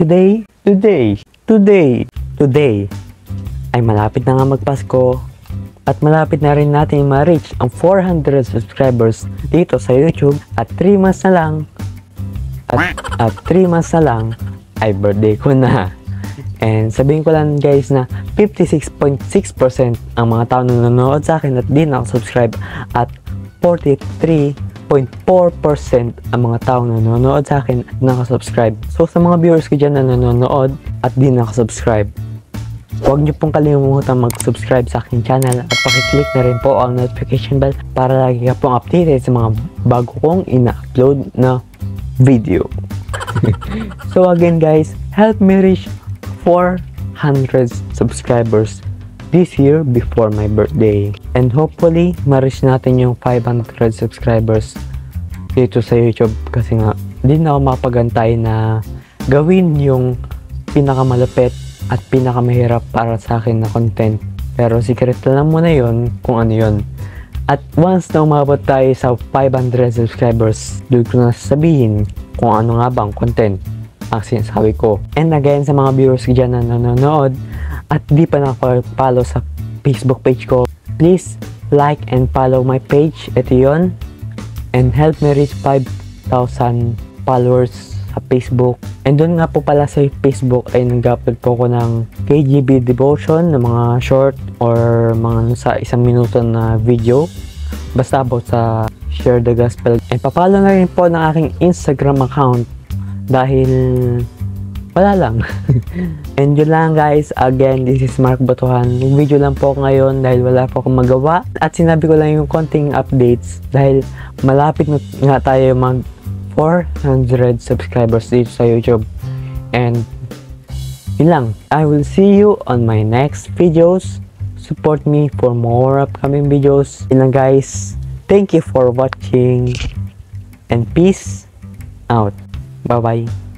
Today ay malapit na nga magpasko at malapit na rin natin ma-reach ang 400 subscribers dito sa YouTube at 3 months na lang at 3 months na lang ay birthday ko na. And sabihin ko lang guys na 56.6% ang mga tao na nanonood sa akin at di nakasubscribe at 43.4% ang mga tao na nanonood sa akin at nakasubscribe. So sa mga viewers ko dyan na nanonood at di nakasubscribe, huwag niyo pong kalimutan mag-subscribe sa aking channel at pakiclick na rin po ang notification bell para lagi ka pong updated sa mga bago kong ina-upload na video. So again guys, help me reach 400 subscribers this year before my birthday. And hopefully, ma-reach natin yung 500 subscribers dito sa YouTube kasi nga, di na ako mapagantay na gawin yung pinakamalupit at pinakamahirap para sa akin na content. Pero secret lang muna yon kung ano yon. At once na umabot tayo sa 500 subscribers, doon ko na sasabihin kung ano nga bang content ang sinasabi ko. And again, sa mga viewers ko dyan na nanonood at di pa nakapag-follow sa Facebook page ko, please like and follow my page. Ito yun. And help me reach 5,000 followers sa Facebook. And doon nga po pala sa Facebook ay nag-upload po ko ng KGB devotion na mga short or mga sa 1 minuto na video. Basta about sa share the gospel. And papalo na rin po ng aking Instagram account dahil wala lang. And yun lang guys. Again, this is Mark Batuhan. Yung video lang po ngayon dahil wala po akong magawa. At sinabi ko lang yung konting updates dahil malapit na nga tayo mag 400 subscribers dito sa YouTube. And yun lang. I will see you on my next videos. Support me for more upcoming videos. Yun lang guys. Thank you for watching. And peace out. Bye-bye.